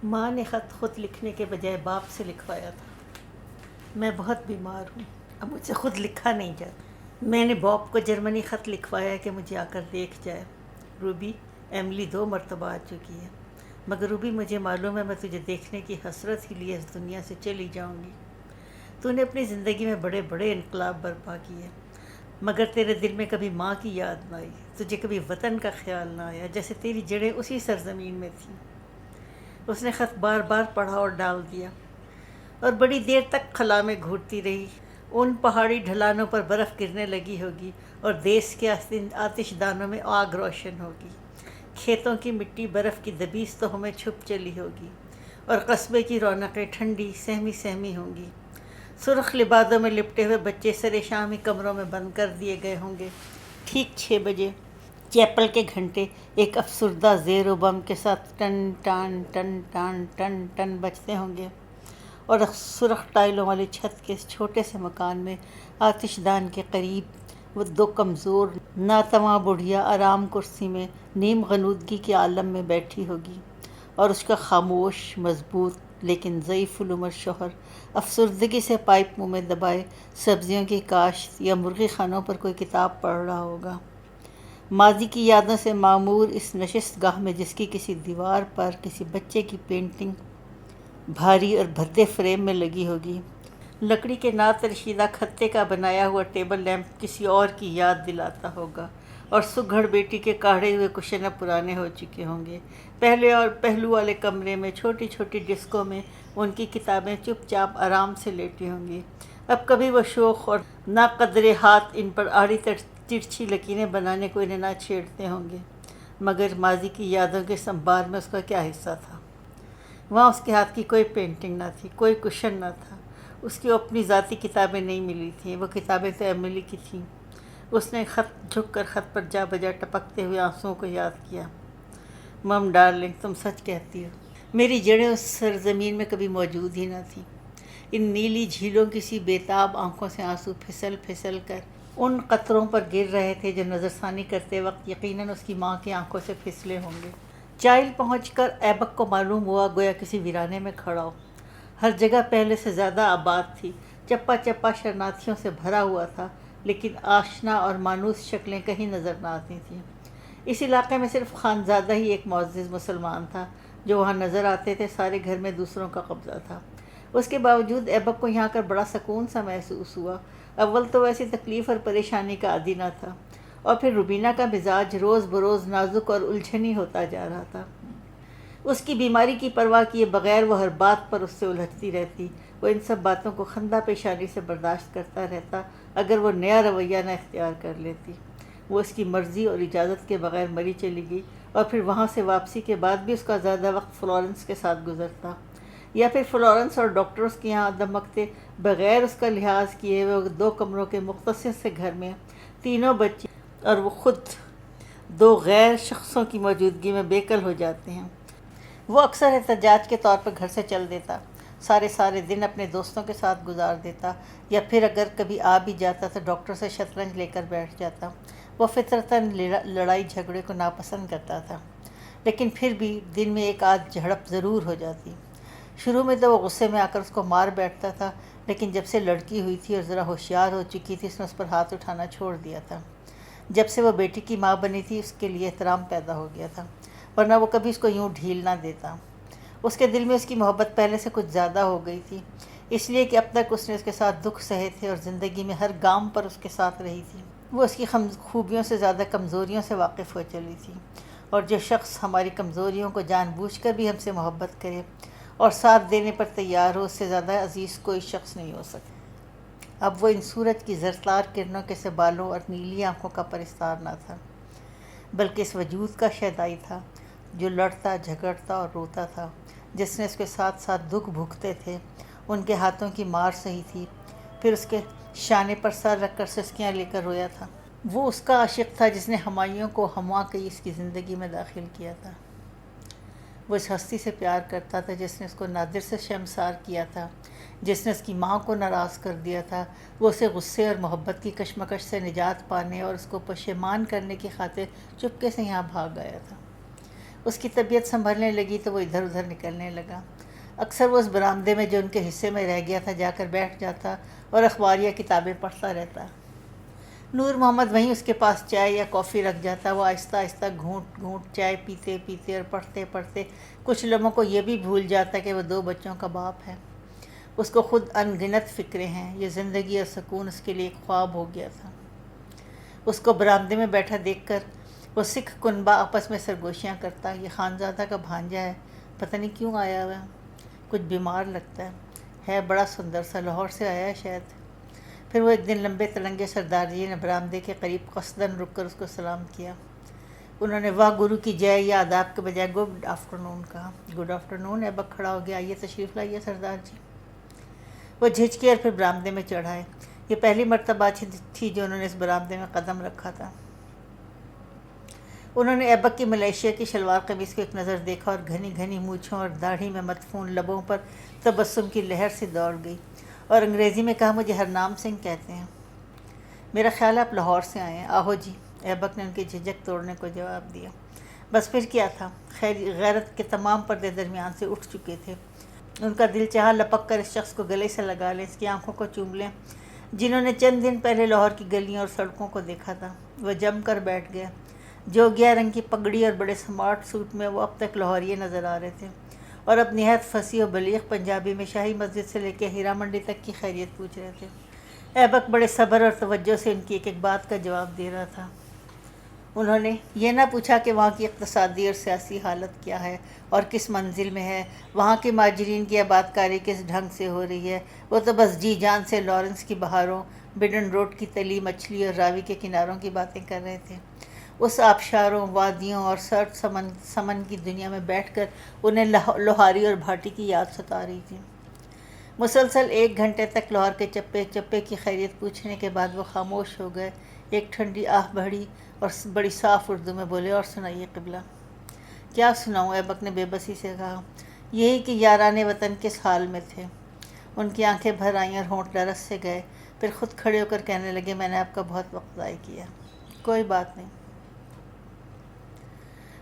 ماں نے خط خود لکھنے کے بجائے باپ سے لکھوایا تھا۔ میں بہت بیمار ہوں، اب مجھ سے خود لکھا نہیں جاتا۔ میں نے باپ کو جرمنی خط لکھوایا کہ مجھے آ کر دیکھ جائے۔ روبی، ایملی 2 مرتبہ آ چکی ہے، مگر روبی مجھے معلوم ہے میں تجھے دیکھنے کی حسرت ہی لیے اس دنیا سے چلی جاؤں گی۔ تو نے اپنی زندگی میں بڑے بڑے انقلاب برپا کیے، مگر تیرے دل میں کبھی ماں کی یاد نہ آئی، تجھے کبھی وطن کا خیال نہ آیا، جیسے تیری جڑیں اسی سرزمین میں تھیں۔ اس نے خط بار بار پڑھا اور ڈال دیا، اور بڑی دیر تک خلا میں گھوٹتی رہی۔ ان پہاڑی ڈھلانوں پر برف گرنے لگی ہوگی اور دیس کے آتش دانوں میں آگ روشن ہوگی۔ کھیتوں کی مٹی برف کی دبیس تو ہمیں چھپ چلی ہوگی، اور قصبے کی رونقیں ٹھنڈی سہمی سہمی ہوں گی۔ سرخ لبادوں میں لپٹے ہوئے بچے سر شامی کمروں میں بند کر دیے گئے ہوں گے۔ ٹھیک 6 بجے چیپل کے گھنٹے ایک افسردہ زیر و بم کے ساتھ ٹن ٹان ٹن ٹان ٹن ٹن بجتے ہوں گے، اور سرخ ٹائلوں والی چھت کے اس چھوٹے سے مکان میں آتش دان کے قریب وہ 2 کمزور ناتواں بڑھیا آرام کرسی میں نیم غنودگی کے عالم میں بیٹھی ہوگی، اور اس کا خاموش مضبوط لیکن ضعیف العمر شوہر افسردگی سے پائپ منہ میں دبائے سبزیوں کی کاشت یا مرغی خانوں پر کوئی کتاب پڑھ رہا ہوگا۔ ماضی کی یادوں سے معمور اس نشست گاہ میں جس کی کسی دیوار پر کسی بچے کی پینٹنگ بھاری اور بھدے فریم میں لگی ہوگی۔ لکڑی کے ناترشیدہ خطے کا بنایا ہوا ٹیبل لیمپ کسی اور کی یاد دلاتا ہوگا، اور سگھڑ بیٹی کے کاڑھے ہوئے کشن اب پرانے ہو چکے ہوں گے۔ پہلے اور پہلو والے کمرے میں چھوٹی چھوٹی ڈسکوں میں ان کی کتابیں چپ چاپ آرام سے لیٹی ہوں گی۔ اب کبھی وہ شوخ اور ناقدرے ہاتھ ان پر آڑی ترچھی لکیریں بنانے کو انہیں نہ چھیڑتے ہوں گے، مگر ماضی کی یادوں کے اس انبار میں اس کا کیا حصہ تھا؟ وہاں اس کے ہاتھ کی کوئی پینٹنگ نہ تھی، کوئی کشن نہ تھا، اس کی اپنی ذاتی کتابیں نہیں ملی تھیں، وہ کتابیں تو ایملی کی تھیں۔ اس نے جھک کر خط پر جا بجا ٹپکتے ہوئے آنسوؤں کو یاد کیا۔ مم ڈارلنگ، تم سچ کہتی ہو، میری جڑیں اس سرزمین میں کبھی موجود ہی نہ تھیں۔ ان نیلی جھیلوں کی سی بیتاب آنکھوں سے آنسو پھسل پھسل کر ان قطروں پر گر رہے تھے جو نظر ثانی کرتے وقت یقیناً اس کی ماں کی آنکھوں سے پھسلے ہوں گے۔ چائل پہنچ کر ایبک کو معلوم ہوا گویا کسی ویرانے میں کھڑا ہو۔ ہر جگہ پہلے سے زیادہ آباد تھی، چپا چپا شرناتھیوں سے بھرا ہوا تھا، لیکن آشنا اور مانوس شکلیں کہیں نظر نہ آتی تھیں۔ اس علاقے میں صرف خانزادہ ہی ایک معزز مسلمان تھا جو وہاں نظر آتے تھے، سارے گھر میں دوسروں کا قبضہ تھا۔ اس کے باوجود ایبک کو یہاں کر بڑا سکون سا محسوس ہوا۔ اول تو ویسی تکلیف اور پریشانی کا عادی نہ تھا، اور پھر روبینہ کا مزاج روز بروز نازک اور الجھنی ہوتا جا رہا تھا۔ اس کی بیماری کی پرواہ کیے بغیر وہ ہر بات پر اس سے الجھتی رہتی۔ وہ ان سب باتوں کو خندہ پیشانی سے برداشت کرتا رہتا اگر وہ نیا رویہ نہ اختیار کر لیتی۔ وہ اس کی مرضی اور اجازت کے بغیر مری چلی گئی، اور پھر وہاں سے واپسی کے بعد بھی اس کا زیادہ وقت فلورنس کے ساتھ گزرتا، یا پھر فلورنس اور ڈاکٹر اس کے یہاں دمکتے بغیر اس کا لحاظ کیے ہوئے 2 کمروں کے مختصر سے گھر میں 3 بچے اور وہ خود 2 غیر شخصوں کی موجودگی میں بے کل ہو جاتے ہیں۔ وہ اکثر احتجاج کے طور پر گھر سے چل دیتا، سارے دن اپنے دوستوں کے ساتھ گزار دیتا، یا پھر اگر کبھی آ بھی جاتا تو ڈاکٹر سے شطرنج لے کر بیٹھ جاتا۔ وہ فطرتاً لڑائی جھگڑے کو ناپسند کرتا تھا، لیکن پھر بھی دن میں ایک آدھ جھڑپ ضرور ہو جاتی۔ شروع میں تو وہ غصے میں آ کر اس کو مار بیٹھتا تھا، لیکن جب سے لڑکی ہوئی تھی اور ذرا ہوشیار ہو چکی تھی اس نے اس پر ہاتھ اٹھانا چھوڑ دیا تھا۔ جب سے وہ بیٹی کی ماں بنی تھی اس کے لیے احترام پیدا ہو گیا تھا، ورنہ وہ کبھی اس کو یوں ڈھیل نہ دیتا۔ اس کے دل میں اس کی محبت پہلے سے کچھ زیادہ ہو گئی تھی، اس لیے کہ اب تک اس نے اس کے ساتھ دکھ سہے تھے اور زندگی میں ہر گام پر اس کے ساتھ رہی تھی۔ وہ اس کی خوبیوں سے زیادہ کمزوریوں سے واقف ہو چلی تھی، اور جو شخص ہماری کمزوریوں کو جان بوجھ کر بھی ہم سے محبت کرے اور ساتھ دینے پر تیار ہو، اس سے زیادہ عزیز کوئی شخص نہیں ہو سکتا۔ اب وہ ان سورج کی زرتار کرنوں کے سے بالوں اور نیلی آنکھوں کا پرستار نہ تھا، بلکہ اس وجود کا شیدائی تھا جو لڑتا جھگڑتا اور روتا تھا، جس نے اس کے ساتھ ساتھ دکھ بھوگتے تھے ان کے ہاتھوں کی مار سہی تھی، پھر اس کے شانے پر سر رکھ کر سسکیاں لے کر رویا تھا۔ وہ اس کا عاشق تھا جس نے ہمایوں کو ہموا کی اس کی زندگی میں داخل کیا تھا۔ وہ اس ہستی سے پیار کرتا تھا جس نے اس کو نادر سے شرمسار کیا تھا، جس نے اس کی ماں کو ناراض کر دیا تھا۔ وہ اسے غصے اور محبت کی کشمکش سے نجات پانے اور اس کو پشیمان کرنے کی خاطر چپکے سے یہاں بھاگ آیا تھا۔ اس کی طبیعت سنبھلنے لگی تو وہ ادھر ادھر نکلنے لگا۔ اکثر وہ اس برآمدے میں جو ان کے حصے میں رہ گیا تھا جا کر بیٹھ جاتا اور اخبار یا کتابیں پڑھتا رہتا۔ نور محمد وہیں اس کے پاس چائے یا کافی رکھ جاتا۔ وہ آہستہ آہستہ گھونٹ گھونٹ چائے پیتے پیتے اور پڑھتے پڑھتے کچھ لمحوں کو یہ بھی بھول جاتا کہ وہ 2 بچوں کا باپ ہے۔ اس کو خود ان گنت فکریں ہیں۔ یہ زندگی اور سکون اس کے لیے ایک خواب ہو گیا تھا۔ اس کو برآمدے میں بیٹھا دیکھ کر وہ سکھ کنبہ آپس میں سرگوشیاں کرتا۔ یہ خانزادہ کا بھانجا ہے، پتہ نہیں کیوں آیا ہوا ہے، کچھ بیمار لگتا ہے بڑا سندر سا، لاہور سے آیا ہے شاید۔ پھر وہ ایک دن لمبے تلنگے سردار جی نے برآمدے کے قریب قصداً رک کر اس کو سلام کیا۔ انہوں نے واہ گرو کی جے یا آداب کے بجائے گڈ آفٹرنون کہا۔ Good afternoon. ایبک کھڑا ہو گیا۔ آئیے تشریف لائیے سردار جی۔ وہ جھجکے اور پھر برآمدے میں چڑھائے۔ یہ پہلی مرتبہ تھی جو انہوں نے اس برآمدے میں قدم رکھا تھا۔ انہوں نے ایبک کی ملیشیا کی شلوار قمیص کو ایک نظر دیکھا اور گھنی گھنی مونچھوں اور داڑھی میں مدفون لبوں پر تبسم کی لہر سی دوڑ گئی، اور انگریزی میں کہا، مجھے ہرنام سنگھ کہتے ہیں، میرا خیال ہے آپ لاہور سے آئے ہیں۔ آہو جی، ایبک نے ان کی جھجک توڑنے کو جواب دیا۔ بس پھر کیا تھا، غیرت کے تمام پردے درمیان سے اٹھ چکے تھے۔ ان کا دل چاہا لپک کر اس شخص کو گلے سے لگا لیں، اس کی آنکھوں کو چوم لیں جنہوں نے چند دن پہلے لاہور کی گلیوں اور سڑکوں کو دیکھا تھا۔ وہ جم کر بیٹھ گئے۔ جوگیا رنگ کی پگڑی اور بڑے سمارٹ سوٹ میں وہ اب تک لاہوریے نظر آ رہے تھے، اور اب نہایت فصیح و بلیغ پنجابی میں شاہی مسجد سے لے کے ہیرا منڈی تک کی خیریت پوچھ رہے تھے۔ ایبک بڑے صبر اور توجہ سے ان کی ایک ایک بات کا جواب دے رہا تھا۔ انہوں نے یہ نہ پوچھا کہ وہاں کی اقتصادی اور سیاسی حالت کیا ہے اور کس منزل میں ہے، وہاں کے مہاجرین کی آباد کاری کس ڈھنگ سے ہو رہی ہے۔ وہ تو بس جی جان سے لارنس کی بہاروں، بڈن روڈ کی تلی مچھلی اور راوی کے کناروں کی باتیں کر رہے تھے۔ اس آبشاروں، وادیوں اور سرد سمن کی دنیا میں بیٹھ کر انہیں لوہاری اور بھاٹی کی یاد ستا رہی تھی۔ مسلسل 1 گھنٹے تک لاہور کے چپے چپے کی خیریت پوچھنے کے بعد وہ خاموش ہو گئے۔ ایک ٹھنڈی آہ بڑھی اور بڑی صاف اردو میں بولے، اور سنائیے قبلہ۔ کیا سناؤں، ایبک نے بے بسی سے کہا، یہی کہ یاران وطن کس حال میں تھے۔ ان کی آنکھیں بھر آئیں اور ہونٹ لرز سے گئے، پھر خود کھڑے ہو کر کہنے لگے، میں نے آپ کا بہت وقت ضائع کیا۔ کوئی بات نہیں۔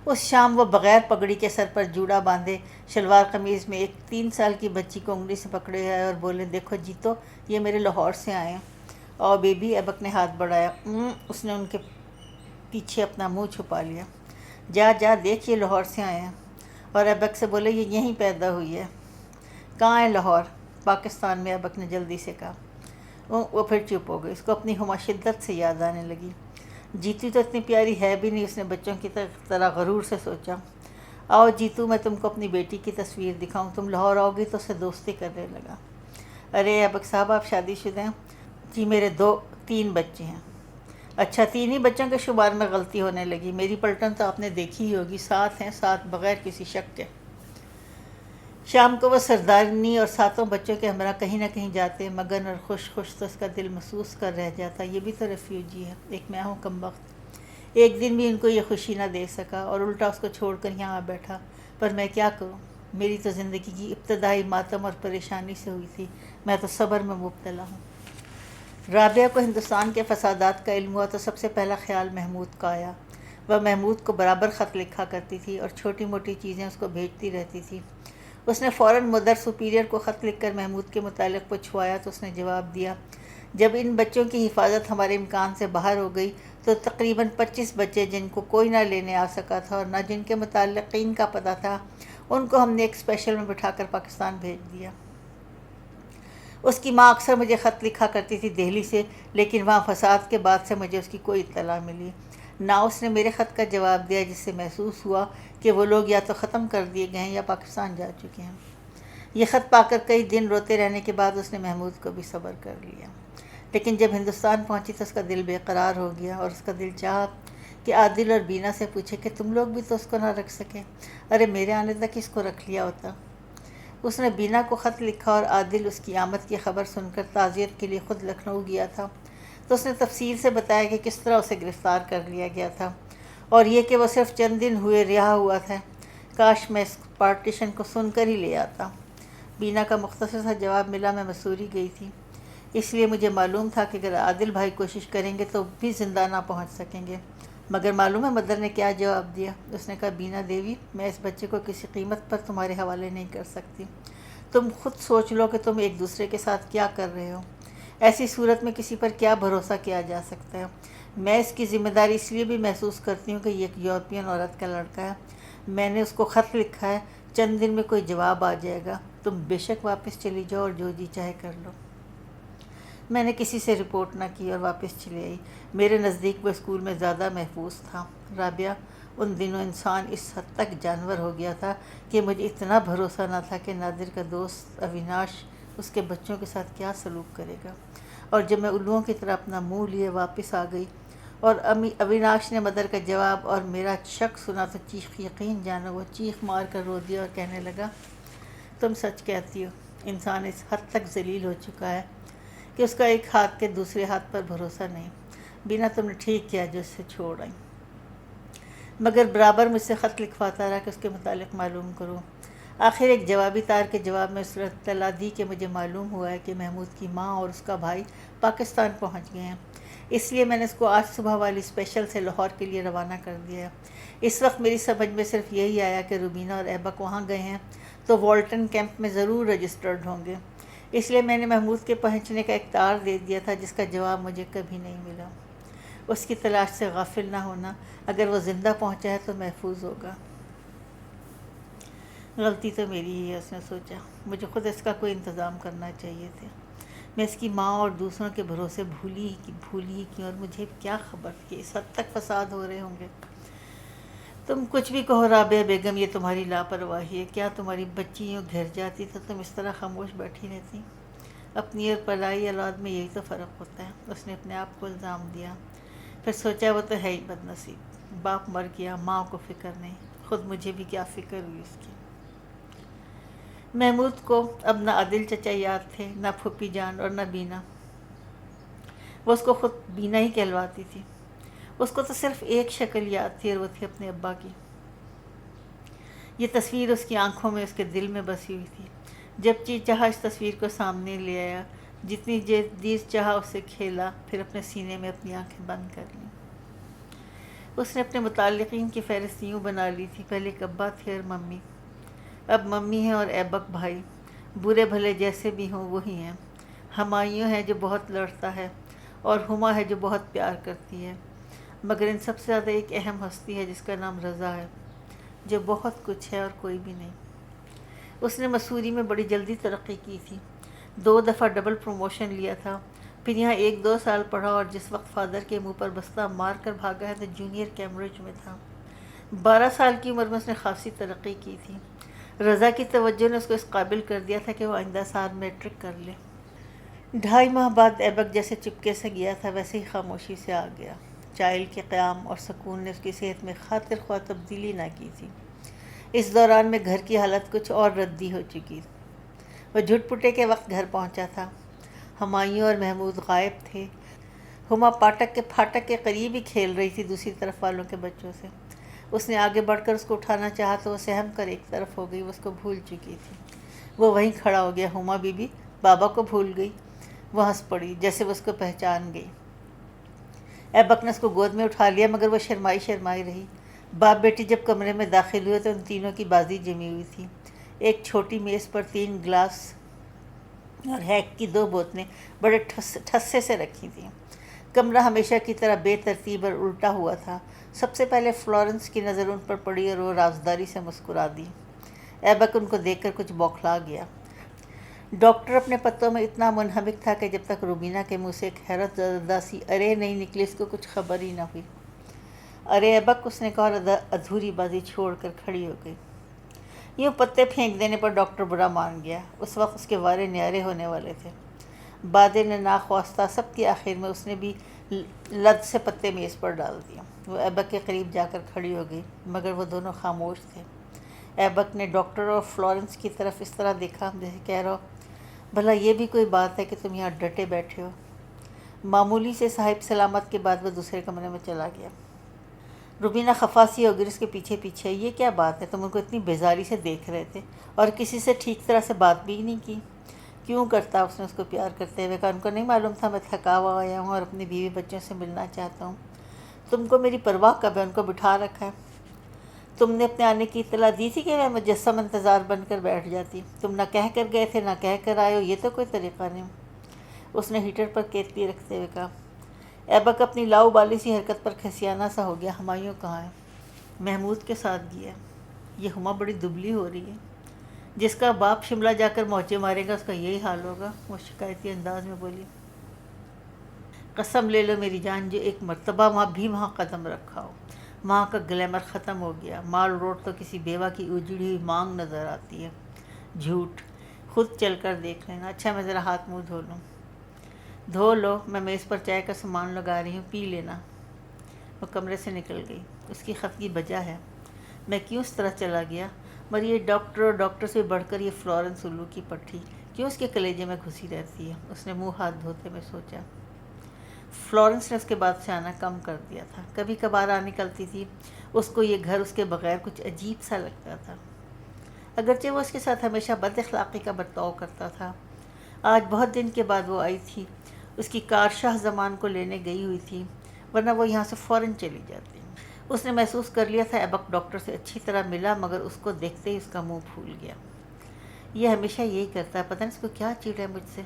اس شام وہ بغیر پگڑی کے سر پر جوڑا باندھے شلوار قمیض میں ایک 3 سال کی بچی کو انگلی سے پکڑے آئے اور بولے، دیکھو جیتو، یہ میرے لاہور سے آئے ہیں۔ او بیبی، ایبک نے ہاتھ بڑھایا۔ اس نے ان کے پیچھے اپنا منہ چھپا لیا۔ جا جا دیکھ، یہ لاہور سے آئے ہیں۔ اور ایبک سے بولے، یہ یہیں پیدا ہوئی ہے۔ کہاں ہے لاہور؟ پاکستان میں، ایبک نے جلدی سے کہا۔ وہ پھر چپ ہو گئی۔ اس کو اپنی ہمہ شدت سے یاد آنے لگی۔ جیتو تو اتنی پیاری ہے بھی نہیں، اس نے بچوں کی طرح غرور سے سوچا۔ آؤ جیتو، میں تم کو اپنی بیٹی کی تصویر دکھاؤں، تم لاہور آؤ گی تو اس سے دوستی کرنے لگا۔ ارے ایبک صاحب، آپ شادی شدہ ہیں؟ جی میرے 3 بچے ہیں۔ اچھا، 3 ہی بچوں کے شمار میں غلطی ہونے لگی، میری پلٹن تو آپ نے دیکھی ہی ہوگی، 7 ہیں، 7 بغیر کسی شک کے۔ شام کو وہ سردارنی اور 7 بچوں کے ہمراہ کہیں نہ کہیں جاتے، مگن اور خوش تو اس کا دل محسوس کر رہ جاتا، یہ بھی تو ریفیوجی ہے، ایک میں ہوں کمبخت۔ ایک دن بھی ان کو یہ خوشی نہ دے سکا، اور الٹا اس کو چھوڑ کر یہاں آ بیٹھا۔ پر میں کیا کروں، میری تو زندگی کی ابتدائی ماتم اور پریشانی سے ہوئی تھی، میں تو صبر میں مبتلا ہوں۔ رابعہ کو ہندوستان کے فسادات کا علم ہوا تو سب سے پہلا خیال محمود کا آیا۔ وہ محمود کو برابر خط لکھا کرتی تھی اور چھوٹی موٹی چیزیں اس کو بھیجتی رہتی تھی۔ اس نے فوراً مدر سپیریئر کو خط لکھ کر محمود کے متعلق پوچھوایا تو اس نے جواب دیا، جب ان بچوں کی حفاظت ہمارے امکان سے باہر ہو گئی تو تقریباً 25 بچے جن کو کوئی نہ لینے آ سکا تھا اور نہ جن کے متعلقین کا پتہ تھا، ان کو ہم نے ایک اسپیشل میں بٹھا کر پاکستان بھیج دیا۔ اس کی ماں اکثر مجھے خط لکھا کرتی تھی دہلی سے، لیکن وہاں فساد کے بعد سے مجھے اس کی کوئی اطلاع ملی نہ۔ اس نے میرے خط کا جواب دیا، جس سے محسوس ہوا کہ وہ لوگ یا تو ختم کر دیے گئے ہیں یا پاکستان جا چکے ہیں۔ یہ خط پا کر کئی دن روتے رہنے کے بعد اس نے محمود کو بھی صبر کر لیا، لیکن جب ہندوستان پہنچی تو اس کا دل بے قرار ہو گیا، اور اس کا دل چاہا کہ عادل اور بینا سے پوچھے کہ تم لوگ بھی تو اس کو نہ رکھ سکے، ارے میرے آنے تک اس کو رکھ لیا ہوتا۔ اس نے بینا کو خط لکھا، اور عادل اس کی آمد کی خبر سن کر تعزیت کے لیے خود لکھنؤ گیا تھا، تو اس نے تفصیل سے بتایا کہ کس طرح اسے گرفتار کر لیا گیا تھا، اور یہ کہ وہ صرف چند دن ہوئے رہا ہوا تھا۔ کاش میں اس پارٹیشن کو سن کر ہی لے آتا۔ بینا کا مختصر سا جواب ملا، میں مسوری گئی تھی، اس لیے مجھے معلوم تھا کہ اگر عادل بھائی کوشش کریں گے تو بھی زندہ نہ پہنچ سکیں گے۔ مگر معلوم ہے مدر نے کیا جواب دیا؟ اس نے کہا بینا دیوی، میں اس بچے کو کسی قیمت پر تمہارے حوالے نہیں کر سکتی۔ تم خود سوچ لو کہ تم ایک دوسرے کے ساتھ کیا کر رہے ہو۔ ایسی صورت میں کسی پر کیا بھروسہ کیا جا سکتا ہے؟ میں اس کی ذمہ داری اس لیے بھی محسوس کرتی ہوں کہ یہ ایک یورپین عورت کا لڑکا ہے۔ میں نے اس کو خط لکھا ہے، چند دن میں کوئی جواب آ جائے گا۔ تم بے شک واپس چلی جاؤ اور جو جی چاہے کر لو۔ میں نے کسی سے رپورٹ نہ کی اور واپس چلی آئی۔ میرے نزدیک وہ اسکول میں زیادہ محفوظ تھا۔ رابعہ، ان دنوں انسان اس حد تک جانور ہو گیا تھا کہ مجھے اتنا بھروسہ نہ تھا کہ نادر کا دوست اویناش اس کے بچوں کے ساتھ کیا سلوک کرے گا۔ اور جب میں الوؤں کی طرح اپنا منہ لیے واپس آ گئی اور اویناش نے مدر کا جواب اور میرا شک سنا تو یقین جانو وہ چیخ مار کر رو دیا اور کہنے لگا، تم سچ کہتی ہو، انسان اس حد تک ذلیل ہو چکا ہے کہ اس کا ایک ہاتھ کے دوسرے ہاتھ پر بھروسہ نہیں۔ بینا، تم نے ٹھیک کیا جو اس سے چھوڑ آئی۔ مگر برابر مجھ سے خط لکھواتا رہا کہ اس کے متعلق معلوم کروں۔ آخر ایک جوابی تار کے جواب میں اس نے اطلاع دی کہ مجھے معلوم ہوا ہے کہ محمود کی ماں اور اس کا بھائی پاکستان پہنچ گئے ہیں، اس لیے میں نے اس کو آج صبح والی اسپیشل سے لاہور کے لیے روانہ کر دیا ہے۔ اس وقت میری سمجھ میں صرف یہی آیا کہ روبینہ اور ایبک وہاں گئے ہیں تو والٹن کیمپ میں ضرور رجسٹرڈ ہوں گے، اس لیے میں نے محمود کے پہنچنے کا ایک تار دے دیا تھا جس کا جواب مجھے کبھی نہیں ملا۔ اس کی تلاش سے غافل نہ ہونا، اگر وہ زندہ پہنچا ہے تو محفوظ ہوگا۔ غلطی تو میری ہی ہے، اس نے سوچا، مجھے خود اس کا کوئی انتظام کرنا چاہیے تھا۔ میں اس کی ماں اور دوسروں کے بھروسے بھولی ہی کیوں، اور مجھے کیا خبر کہ اس حد تک فساد ہو رہے ہوں گے۔ تم کچھ بھی کہو رابعہ بیگم، یہ تمہاری لاپرواہی ہے۔ کیا تمہاری بچی یوں گھر جاتی تو تم اس طرح خاموش بیٹھی رہتی؟ اپنی اور پرائی اولاد میں یہی تو فرق ہوتا ہے، اس نے اپنے آپ کو الزام دیا۔ پھر سوچا وہ تو ہے ہی بد نصیب، باپ مر گیا، ماں کو فکر نہیں، خود مجھے بھی کیا فکر ہوئی اس کی۔ محمود کو اب نہ عادل چچا یاد تھے، نہ پھوپھی جان اور نہ بینا۔ وہ اس کو خود بینا ہی کہلواتی تھی۔ اس کو تو صرف ایک شکل یاد تھی اور وہ تھی اپنے ابا کی۔ یہ تصویر اس کی آنکھوں میں، اس کے دل میں بسی ہوئی تھی۔ جب جی چاہا اس تصویر کو سامنے لے آیا، جتنی دیر چاہا اسے کھیلا، پھر اپنے سینے میں اپنی آنکھیں بند کر لیں۔ اس نے اپنے متعلقین کی فہرست یوں بنا لی تھی، پہلے ایک ابا تھے اور ممی، اب ممی ہیں اور ایبک بھائی، برے بھلے جیسے بھی ہوں وہی ہیں۔ ہمایوں ہے جو بہت لڑتا ہے اور ہما ہے جو بہت پیار کرتی ہے، مگر ان سب سے زیادہ ایک اہم ہستی ہے جس کا نام رضا ہے، جو بہت کچھ ہے اور کوئی بھی نہیں۔ اس نے مسوری میں بڑی جلدی ترقی کی تھی، 2 دفعہ ڈبل پروموشن لیا تھا، پھر یہاں 1-2 سال پڑھا اور جس وقت فادر کے منہ پر بستہ مار کر بھاگا ہے تو جونیئر کیمبرج میں تھا۔ 12 سال کی عمر میں اس نے خاصی ترقی کی تھی۔ رضا کی توجہ نے اس کو اس قابل کر دیا تھا کہ وہ آئندہ سال میٹرک کر لے۔ 2.5 ماہ بعد ایبک جیسے چپکے سے گیا تھا ویسے ہی خاموشی سے آ گیا۔ چائل کے قیام اور سکون نے اس کی صحت میں خاطر خواہ تبدیلی نہ کی تھی۔ اس دوران میں گھر کی حالت کچھ اور ردی ہو چکی۔ وہ جھٹ پٹے کے وقت گھر پہنچا تھا۔ ہمایوں اور محمود غائب تھے۔ ہما پھاٹک کے قریب ہی کھیل رہی تھی دوسری طرف والوں کے بچوں سے۔ اس نے آگے بڑھ کر اس کو اٹھانا چاہا تو وہ سہم کر ایک طرف ہو گئی، وہ اس کو بھول چکی تھی۔ وہ وہیں کھڑا ہو گیا۔ ہما بی بی بابا کو بھول گئی؟ وہ ہنس پڑی جیسے وہ اس کو پہچان گئی۔ ایبک نے اس کو گود میں اٹھا لیا مگر وہ شرمائی رہی۔ باپ بیٹی جب کمرے میں داخل ہوئے تو ان تینوں کی بازی جمی ہوئی تھی۔ ایک چھوٹی میز پر 3 گلاس اور ہیک کی 2 بوتلیں بڑے ٹھسے سے رکھی تھیں۔ کمرہ ہمیشہ کی طرح بے ترتیب اور الٹا ہوا تھا۔ سب سے پہلے فلورنس کی نظر ان پر پڑی اور وہ رازداری سے مسکرا دی۔ ایبک ان کو دیکھ کر کچھ بوکھلا گیا۔ ڈاکٹر اپنے پتوں میں اتنا منہمک تھا کہ جب تک روبینہ کے منہ سے ایک حیرت زدہ سی ارے نہیں نکلی اس کو کچھ خبر ہی نہ ہوئی۔ ارے ایبک، اس نے کہا اور ادھوری بازی چھوڑ کر کھڑی ہو گئی۔ یوں پتے پھینک دینے پر ڈاکٹر برا مان گیا۔ اس وقت اس کے وارے نیارے ہونے والے تھے۔ بادے نے ناخواستہ سب کی آخر میں اس نے بھی لد سے پتے میز پر ڈال دیا۔ وہ ایبک کے قریب جا کر کھڑی ہو گئی مگر وہ دونوں خاموش تھے۔ ایبک نے ڈاکٹر اور فلورنس کی طرف اس طرح دیکھا جیسے کہہ رہا ہو، بھلا یہ بھی کوئی بات ہے کہ تم یہاں ڈٹے بیٹھے ہو؟ معمولی سے صاحب سلامت کے بعد وہ دوسرے کمرے میں چلا گیا۔ روبینہ خفا سی ہو گئی، اس کے پیچھے پیچھے، یہ کیا بات ہے؟ تم ان کو اتنی بیزاری سے دیکھ رہے تھے اور کسی سے ٹھیک طرح سے بات بھی نہیں کی؟ کیوں کرتا؟ اس نے اس کو پیار کرتے ہوئے کہا، ان کو نہیں معلوم تھا میں تھکا ہوا آیا ہوں اور اپنی بیوی بچوں سے ملنا چاہتا ہوں۔ تم کو میری پرواہ کب ہے؟ ان کو بٹھا رکھا ہے۔ تم نے اپنے آنے کی اطلاع دی تھی کہ میں مجسم انتظار بن کر بیٹھ جاتی؟ تم نہ کہہ کر گئے تھے نہ کہہ کر آئے ہو، یہ تو کوئی طریقہ نہیں۔ اس نے ہیٹر پر کیتلی رکھتے ہوئے کہا۔ ایبک اپنی لاؤ بالی سی حرکت پر کھسیانہ سا ہو گیا۔ ہمایوں کہاں ہے؟ محمود کے ساتھ گیا۔ یہ ہما بڑی دبلی ہو رہی ہے۔ جس کا باپ شملہ جا کر موچے مارے گا اس کا یہی حال ہوگا، وہ شکایتی انداز میں بولی۔ قسم لے لو میری جان، جو ایک مرتبہ وہاں قدم رکھا ہو، وہاں کا گلیمر ختم ہو گیا۔ مال روڈ تو کسی بیوہ کی اجڑی ہوئی مانگ نظر آتی ہے۔ جھوٹ، خود چل کر دیکھ لینا۔ اچھا میں ذرا ہاتھ منہ دھو لوں۔ دھو لو، میں میز پر چائے کا سامان لگا رہی ہوں، پی لینا۔ وہ کمرے سے نکل گئی۔ اس کی خفگی بجا ہے، میں کیوں اس طرح چلا گیا؟ مگر یہ ڈاکٹر اور ڈاکٹر سے بڑھ کر یہ فلورنس الو کی پٹھی کیوں اس کے کلیجے میں گھسی رہتی ہے؟ اس نے منہ ہاتھ دھوتے میں سوچا۔ فلورنس نے اس کے بعد سے آنا کم کر دیا تھا۔ کبھی کبھار آ نکلتی تھی۔ اس کو یہ گھر اس کے بغیر کچھ عجیب سا لگتا تھا، اگرچہ وہ اس کے ساتھ ہمیشہ بد اخلاقی کا برتاؤ کرتا تھا۔ آج بہت دن کے بعد وہ آئی تھی۔ اس کی کار شاہ زمان کو لینے گئی ہوئی تھی، ورنہ وہ یہاں سے فوراً چلی جاتی۔ اس نے محسوس کر لیا تھا ایبک ڈاکٹر سے اچھی طرح ملا، مگر اس کو دیکھتے ہی اس کا منہ پھول گیا۔ یہ ہمیشہ یہی کرتا ہے، پتہ نہیں اس کو کیا چڑ ہے مجھ سے۔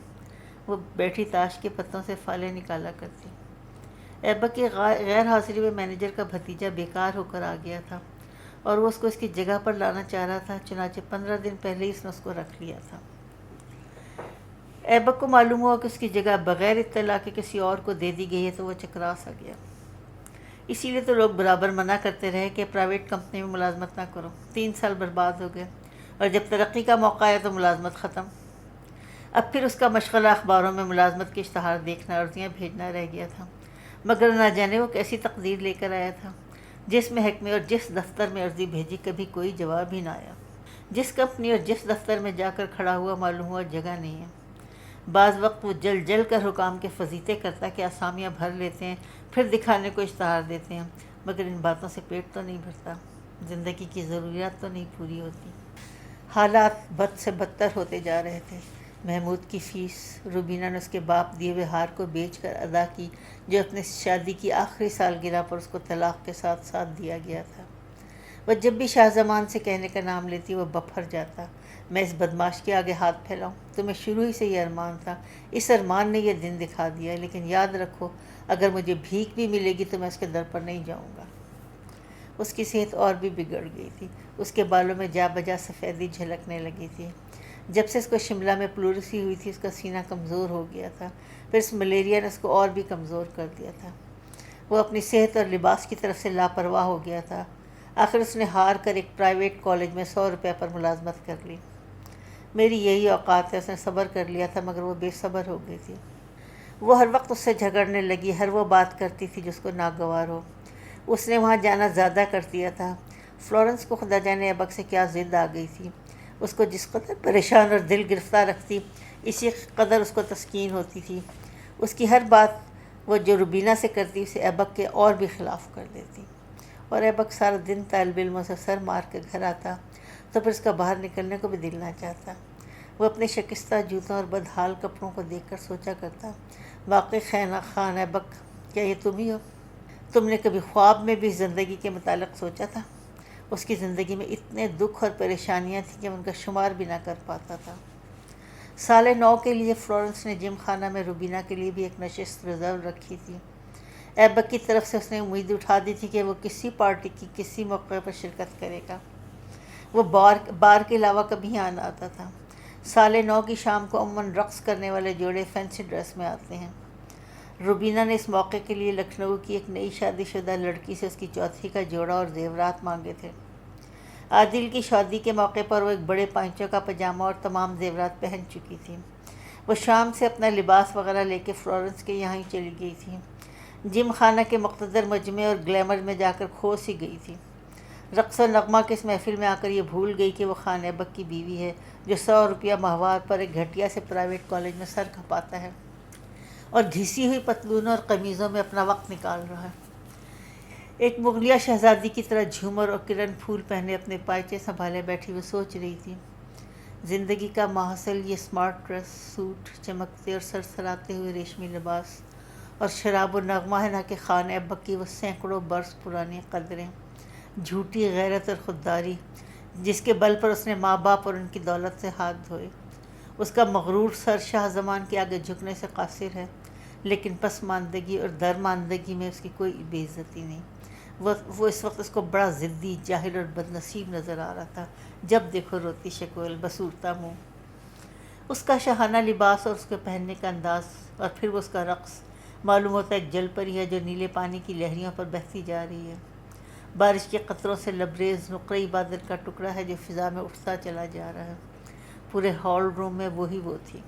وہ بیٹھی تاش کے پتوں سے فالے نکالا کرتی۔ ایبک کی غیر حاضری میں مینیجر کا بھتیجا بیکار ہو کر آ گیا تھا اور وہ اس کو اس کی جگہ پر لانا چاہ رہا تھا، چنانچہ 15 دن پہلے ہی اس نے اس کو رکھ لیا تھا۔ ایبک کو معلوم ہوا کہ اس کی جگہ بغیر اطلاع کے کسی اور کو دے دی گئی ہے تو وہ چکرا سا گیا۔ اسی لیے تو لوگ برابر منع کرتے رہے کہ پرائیویٹ کمپنی میں ملازمت نہ کرو۔ 3 سال برباد ہو گئے اور جب ترقی کا موقع آیا تو ملازمت ختم۔ اب پھر اس کا مشغلہ اخباروں میں ملازمت کے اشتہار دیکھنا، عرضیاں بھیجنا رہ گیا تھا، مگر نہ جانے وہ کیسی تقدیر لے کر آیا تھا۔ جس محکمے اور جس دفتر میں عرضی بھیجی کبھی کوئی جواب ہی نہ آیا۔ جس کمپنی اور جس دفتر میں جا کر کھڑا ہوا معلوم ہوا جگہ نہیں ہے۔ بعض وقت وہ جل جل کر حکام کے فضیلتیں کرتا کہ آسامیاں بھر لیتے ہیں، پھر دکھانے کو اشتہار دیتے ہیں، مگر ان باتوں سے پیٹ تو نہیں بھرتا، زندگی کی ضروریات تو نہیں پوری ہوتی۔ حالات بد سے بدتر ہوتے جا رہے تھے۔ محمود کی فیس روبینہ نے اس کے باپ دیے ہوئے ہار کو بیچ کر ادا کی، جو اپنے شادی کی آخری سالگرہ پر اس کو طلاق کے ساتھ ساتھ دیا گیا تھا۔ وہ جب بھی شاہ زمان سے کہنے کا نام لیتی وہ بپھر جاتا۔ میں اس بدماش کے آگے ہاتھ پھیلاؤں؟ تمہیں شروع ہی سے یہ ارمان تھا، اس ارمان نے یہ دن دکھا دیا، لیکن یاد رکھو اگر مجھے بھیک بھی ملے گی تو میں اس کے در پر نہیں جاؤں گا۔ اس کی صحت اور بھی بگڑ گئی تھی، اس کے بالوں میں جا بجا سفیدی جھلکنے لگی تھی۔ جب سے اس کو شملہ میں پلورسی ہوئی تھی اس کا سینہ کمزور ہو گیا تھا، پھر اس ملیریا نے اس کو اور بھی کمزور کر دیا تھا۔ وہ اپنی صحت اور لباس کی طرف سے لاپرواہ ہو گیا تھا۔ آخر اس نے ہار کر ایک پرائیویٹ کالج میں 100 روپے پر ملازمت کر لی۔ میری یہی اوقات ہے، اس نے صبر کر لیا تھا، مگر وہ بے صبر ہو گئی تھی۔ وہ ہر وقت اس سے جھگڑنے لگی، ہر وہ بات کرتی تھی جس کو ناگوار ہو۔ اس نے وہاں جانا زیادہ کر دیا تھا۔ فلورنس کو خدا جانے ایبک سے کیا ضد آ گئی تھی۔ اس کو جس قدر پریشان اور دل گرفتار رکھتی، اسی قدر اس کو تسکین ہوتی تھی۔ اس کی ہر بات وہ جو روبینہ سے کرتی اسے ایبک کے اور بھی خلاف کر دیتی، اور ایبک سارا دن طالب علموں سے سر مار کے گھر آتا تو پھر اس کا باہر نکلنے کو بھی دل نہ چاہتا۔ وہ اپنے شکستہ جوتوں اور بدحال کپڑوں کو دیکھ کر سوچا کرتا، واقعی خان ایبک، کیا یہ تم ہی ہو؟ تم نے کبھی خواب میں بھی زندگی کے متعلق سوچا تھا؟ اس کی زندگی میں اتنے دکھ اور پریشانیاں تھیں کہ ان کا شمار بھی نہ کر پاتا تھا۔ 9:30 کے لیے فلورنس نے جم خانہ میں روبینہ کے لیے بھی ایک نشست ریزرو رکھی تھی۔ ایبک کی طرف سے اس نے امید اٹھا دی تھی کہ وہ کسی پارٹی کی کسی موقع پر شرکت کرے گا۔ وہ بار کے علاوہ کبھی یہاں نہ آتا تھا۔ 9:30 کی شام کو عموماً رقص کرنے والے جوڑے فینسی ڈریس میں آتے ہیں۔ روبینہ نے اس موقع کے لیے لکھنؤ کی ایک نئی شادی شدہ لڑکی سے اس کی چوتھی کا جوڑا اور زیورات مانگے تھے۔ عادل کی شادی کے موقع پر وہ ایک بڑے پائچوں کا پاجامہ اور تمام زیورات پہن چکی تھی۔ وہ شام سے اپنا لباس وغیرہ لے کے فلورنس کے یہاں ہی چلی گئی تھی۔ جم خانہ کے مقتدر مجمع اور گلیمر میں جا کر کھو سی گئی تھی۔ رقص و نغمہ کے اس محفل میں آ کر یہ بھول گئی کہ وہ خان ایبک کی بیوی ہے، جو 100 روپیہ ماہوار پر ایک گھٹیا سے پرائیویٹ کالج میں سر کھپاتا ہے اور گھسی ہوئی پتلونوں اور قمیضوں میں اپنا وقت نکال رہا ہے۔ ایک مغلیہ شہزادی کی طرح جھومر اور کرن پھول پہنے اپنے پائچے سنبھالے بیٹھی وہ سوچ رہی تھی، زندگی کا ماحصل یہ اسمارٹ ڈریس، سوٹ، چمکتے اور سرسراتے ہوئے ریشمی لباس اور شراب و نغمہ ہے نہ کہ خان ابک کی وہ سینکڑوں برس پرانی قدریں، جھوٹی غیرت اور خودداری جس کے بل پر اس نے ماں باپ اور ان کی دولت سے ہاتھ دھوئے۔ اس کا مغرور سر شاہ زمان کے آگے جھکنے سے قاصر ہے، لیکن پسماندگی اور درماندگی میں اس کی کوئی بے عزتی نہیں۔ وہ اس وقت اس کو بڑا ضدی، جاہل اور بد نصیب نظر آ رہا تھا۔ جب دیکھو روتی شکل، بصورتہ منہ، اس کا شاہانہ لباس اور اس کے پہننے کا انداز، اور پھر وہ اس کا رقص، معلوم ہوتا ہے ایک جل پری ہے جو نیلے پانی کی لہریوں پر بہتی جا رہی ہے۔ بارش کے قطروں سے لبریز نقرئی بادل کا ٹکڑا ہے جو فضا میں اٹھتا چلا جا رہا ہے۔ پورے ہال روم میں وہی وہ تھی۔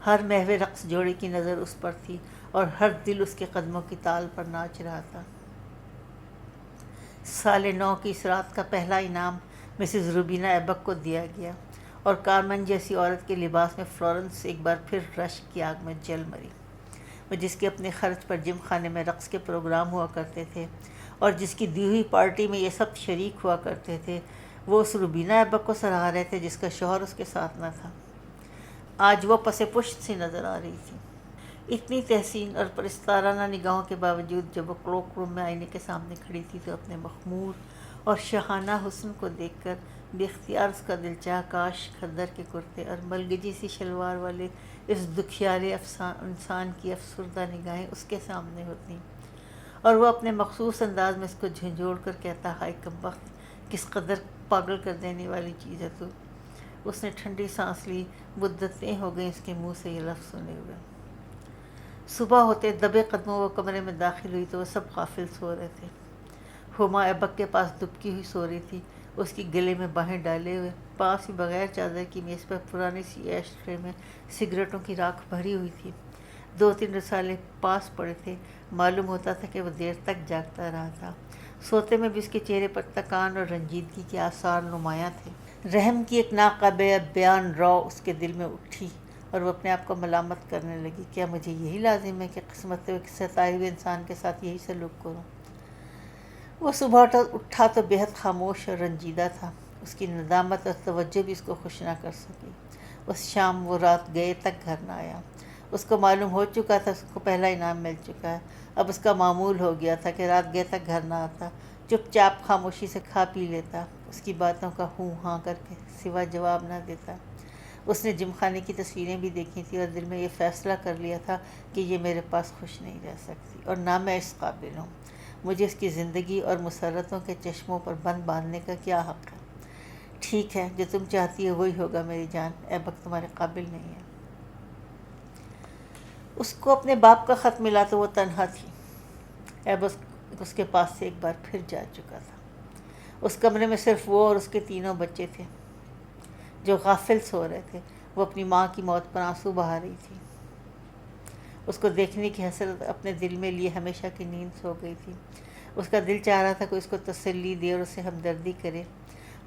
ہر محو رقص جوڑے کی نظر اس پر تھی اور ہر دل اس کے قدموں کی تال پر ناچ رہا تھا۔ سال 9 کی اس رات کا پہلا انعام مسز روبینہ ایبک کو دیا گیا، اور کارمن جیسی عورت کے لباس میں فلورنس ایک بار پھر رشک کی آگ میں جل مری۔ وہ جس کے اپنے خرچ پر جم خانے میں رقص کے پروگرام ہوا کرتے تھے اور جس کی دی ہوئی پارٹی میں یہ سب شریک ہوا کرتے تھے، وہ اس روبینہ ایبک کو سراہ رہے تھے جس کا شوہر اس کے ساتھ نہ تھا۔ آج وہ پس پشت سی نظر آ رہی تھی، اتنی تحسین اور پرستارانہ نگاہوں کے باوجود۔ جب وہ کلوک روم میں آئینے کے سامنے کھڑی تھی تو اپنے مخمور اور شاہانہ حسن کو دیکھ کر بے اختیار اس کا دل چاہا کاش کھدر کے کرتے اور ملگجی سی شلوار والے اس دکھیارے انسان کی افسردہ نگاہیں اس کے سامنے ہوتیں، اور وہ اپنے مخصوص انداز میں اس کو جھنجھوڑ کر کہتا، ہائے کمبخت، کس قدر پاگل کر دینے والی چیز ہے تو۔ اس نے ٹھنڈی سانس لی، مدتیں ہو گئیں اس کے منہ سے یہ لفظ سنے ہوئے۔ صبح ہوتے دبے قدموں وہ کمرے میں داخل ہوئی تو وہ سب غافل سو رہے تھے۔ ہما ایبک کے پاس دبکی ہوئی سو رہی تھی، اس کی گلے میں باہیں ڈالے ہوئے، پاس ہی بغیر چادر کی میز پر پرانی سی ایش ٹرے میں سگریٹوں کی راکھ بھری ہوئی تھی۔ 2-3 رسالے پاس پڑے تھے، معلوم ہوتا تھا کہ وہ دیر تک جاگتا رہا تھا۔ سوتے میں بھی اس کے چہرے پر تکان اور رنجیدگی کے آثار نمایاں تھے۔ رحم کی ایک ناقابل بیان رو اس کے دل میں اٹھی اور وہ اپنے آپ کو ملامت کرنے لگی، کیا مجھے یہی لازم ہے کہ قسمت ستائے ہوئے انسان کے ساتھ یہی سلوک کروں؟ وہ صبح اٹھا تو بے حد خاموش اور رنجیدہ تھا۔ اس کی ندامت اور توجہ بھی اس کو خوش نہ کر سکی۔ اس شام وہ رات گئے تک گھر نہ آیا۔ اس کو معلوم ہو چکا تھا اس کو پہلا انعام مل چکا ہے۔ اب اس کا معمول ہو گیا تھا کہ رات گئے تک گھر نہ آتا، چپ چاپ خاموشی سے کھا پی لیتا، اس کی باتوں کا ہوں ہاں کر کے سوا جواب نہ دیتا۔ اس نے جم خانے کی تصویریں بھی دیکھی تھیں اور دل میں یہ فیصلہ کر لیا تھا کہ یہ میرے پاس خوش نہیں رہ سکتی اور نہ میں اس قابل ہوں۔ مجھے اس کی زندگی اور مسرتوں کے چشموں پر بند باندھنے کا کیا حق ہے؟ ٹھیک ہے، جو تم چاہتی ہو وہی ہوگا میری جان، ایبک تمہارے قابل نہیں ہے۔ اس کو اپنے باپ کا خط ملا تو وہ تنہا تھی۔ ایبک اس کے پاس سے ایک بار پھر جا چکا تھا۔ اس کمرے میں صرف وہ اور اس کے 3 بچے تھے جو غافل سو رہے تھے۔ وہ اپنی ماں کی موت پر آنسو بہا رہی تھی۔ اس کو دیکھنے کی حسرت اپنے دل میں لیے ہمیشہ کی نیند سو گئی تھی۔ اس کا دل چاہ رہا تھا کوئی اس کو تسلی دے اور اسے ہمدردی کرے۔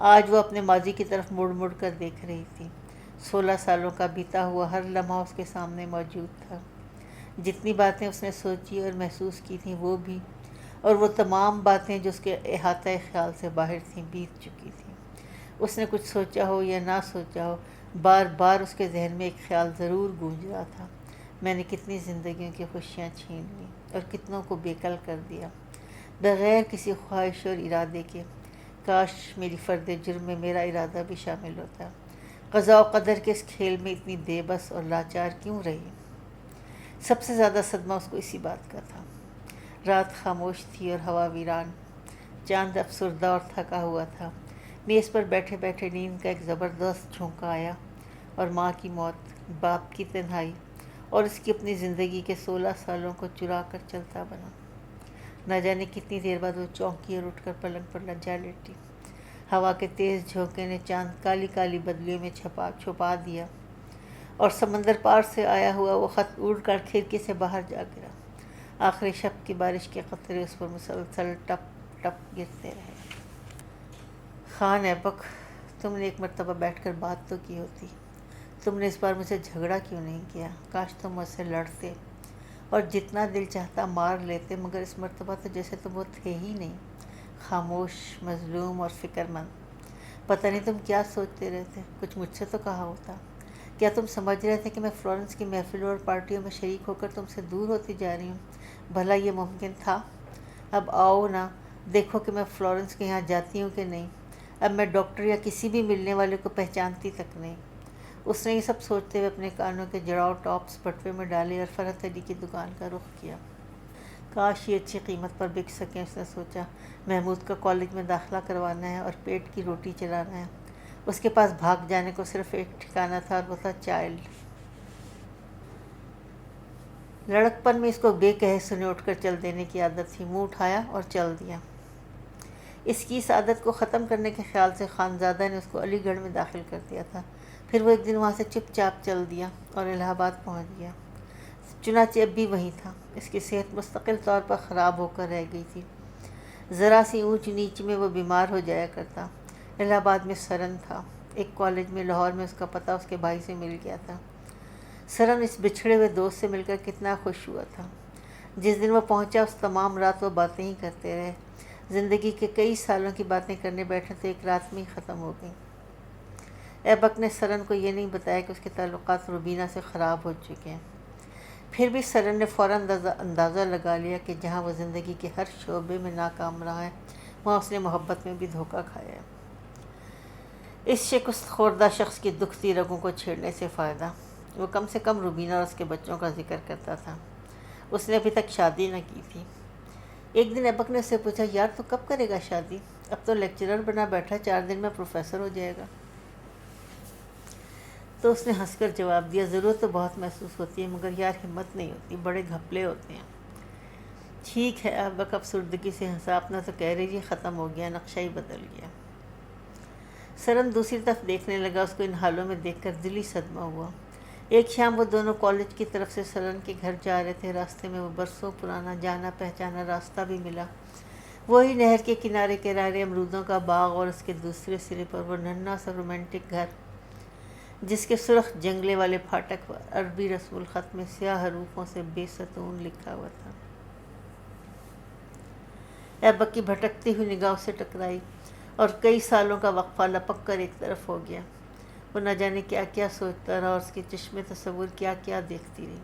آج وہ اپنے ماضی کی طرف مڑ مڑ کر دیکھ رہی تھی۔ 16 سالوں کا بیتا ہوا ہر لمحہ اس کے سامنے موجود تھا۔ جتنی باتیں اس نے سوچی اور محسوس کی تھیں وہ بھی، اور وہ تمام باتیں جو اس کے احاطۂ خیال سے باہر تھیں، بیت چکی تھیں۔ اس نے کچھ سوچا ہو یا نہ سوچا ہو، بار بار اس کے ذہن میں ایک خیال ضرور گونج رہا تھا، میں نے کتنی زندگیوں کی خوشیاں چھین لیں اور کتنوں کو بےکل کر دیا، بغیر کسی خواہش اور ارادے کے۔ کاش میری فرد جرم میں میرا ارادہ بھی شامل ہوتا۔ قضاء و قدر کے اس کھیل میں اتنی بے بس اور لاچار کیوں رہی؟ سب سے زیادہ صدمہ اس کو اسی بات کا تھا۔ رات خاموش تھی اور ہوا ویران۔ چاند افسردہ اور تھکا ہوا تھا۔ میز پر بیٹھے بیٹھے نیند کا ایک زبردست جھونکا آیا، اور ماں کی موت، باپ کی تنہائی اور اس کی اپنی زندگی کے 16 سالوں کو چرا کر چلتا بنا۔ نہ جانے کتنی دیر بعد وہ چونکی اور اٹھ کر پلنگ پر جا لیٹی۔ ہوا کے تیز جھونکے نے چاند کالی کالی بدلیوں میں چھپا دیا، اور سمندر پار سے آیا ہوا وہ خط اڑ کر کھڑکی سے باہر جا گرا۔ آخری شب کی بارش کے قطرے اس پر مسلسل ٹپ ٹپ گرتے رہے۔ خان ایبک، تم نے ایک مرتبہ بیٹھ کر بات تو کی ہوتی۔ تم نے اس بار مجھ سے جھگڑا کیوں نہیں کیا؟ کاش تم مجھ سے لڑتے اور جتنا دل چاہتا مار لیتے، مگر اس مرتبہ تو جیسے تم وہ تھے ہی نہیں، خاموش، مظلوم اور فکر مند۔ پتہ نہیں تم کیا سوچتے رہتے، کچھ مجھ سے تو کہا ہوتا۔ کیا تم سمجھ رہے تھے کہ میں فلورنس کی محفلوں اور پارٹیوں میں شریک ہو کر تم سے دور ہوتی جا رہی ہوں؟ بھلا یہ ممکن تھا؟ اب آؤ نا، دیکھو کہ میں فلورنس کے یہاں جاتی ہوں کہ نہیں۔ اب میں ڈاکٹر یا کسی بھی ملنے والے کو پہچانتی تک نہیں۔ اس نے یہ سب سوچتے ہوئے اپنے کانوں کے جڑاؤ ٹاپس بٹوے میں ڈالے اور فرحت علی کی دکان کا رخ کیا۔ کاش یہ اچھی قیمت پر بک سکیں، اس نے سوچا۔ محمود کا کالج میں داخلہ کروانا ہے اور پیٹ کی روٹی چلانا ہے۔ اس کے پاس بھاگ جانے کو صرف ایک ٹھکانہ تھا اور وہ تھا چائلڈ۔ لڑکپن میں اس کو بے کہے سنے اٹھ کر چل دینے کی عادت تھی۔ منہ اٹھایا اور چل دیا۔ اس کی اس عادت کو ختم کرنے کے خیال سے خانزادہ نے اس کو علی گڑھ میں داخل کر دیا تھا۔ پھر وہ ایک دن وہاں سے چپ چاپ چل دیا اور الہ آباد پہنچ گیا۔ چنانچہ اب بھی وہیں تھا۔ اس کی صحت مستقل طور پر خراب ہو کر رہ گئی تھی۔ ذرا سی اونچ نیچ میں وہ بیمار ہو جایا کرتا۔ الہ آباد میں سرن تھا۔ ایک کالج میں لاہور میں اس کا پتہ اس کے بھائی سے مل گیا تھا۔ سرن اس بچھڑے ہوئے دوست سے مل کر کتنا خوش ہوا تھا۔ جس دن وہ پہنچا اس تمام رات وہ باتیں ہی کرتے رہے۔ زندگی کے کئی سالوں کی باتیں کرنے بیٹھے تو ایک رات میں ہی ختم ہو گئی۔ ایبک نے سرن کو یہ نہیں بتایا کہ اس کے تعلقات روبینہ سے خراب ہو چکے ہیں۔ پھر بھی سرن نے فوراً اندازہ لگا لیا کہ جہاں وہ زندگی کے ہر شعبے میں ناکام رہا ہے، وہاں اس نے محبت میں بھی دھوکہ کھایا ہے۔ اس شکست خوردہ شخص کی دکھتی رگوں کو چھیڑنے سے فائدہ؟ وہ کم سے کم روبینہ اور اس کے بچوں کا ذکر کرتا تھا۔ اس نے ابھی تک شادی نہ کی تھی۔ ایک دن ایبک نے اس سے پوچھا، یار تو کب کرے گا شادی؟ اب تو لیکچرر بنا بیٹھا، 4 دن میں پروفیسر ہو جائے گا۔ تو اس نے ہنس کر جواب دیا، ضرورت تو بہت محسوس ہوتی ہے مگر یار ہمت نہیں ہوتی، بڑے گھپلے ہوتے ہیں۔ ٹھیک ہے، ایبک افسردگی سے ہنسا، اپنا تو کہہ رہی ختم ہو گیا، نقشہ ہی بدل گیا۔ سرن دوسری طرف دیکھنے لگا۔ اس کو ان حالوں میں دیکھ کر دلی صدمہ ہوا۔ ایک شام وہ دونوں کالج کی طرف سے سرن کے گھر جا رہے تھے۔ راستے میں وہ برسوں پرانا جانا پہچانا راستہ بھی ملا۔ وہی نہر کے کنارے امرودوں کا باغ اور اس کے دوسرے سرے پر وہ ننھا سا رومانٹک گھر جس کے سرخ جنگلے والے پھاٹک پر عربی رسم الخط میں سیاہ حروفوں سے بے ستون لکھا ہوا تھا۔ ایبک کی بھٹکتی ہوئی نگاہ سے ٹکرائی اور کئی سالوں کا وقفہ لپک کر ایک طرف ہو گیا۔ وہ نہ جانے کیا کیا سوچتا رہا اور اس کے چشم تصور کیا کیا دیکھتی رہی،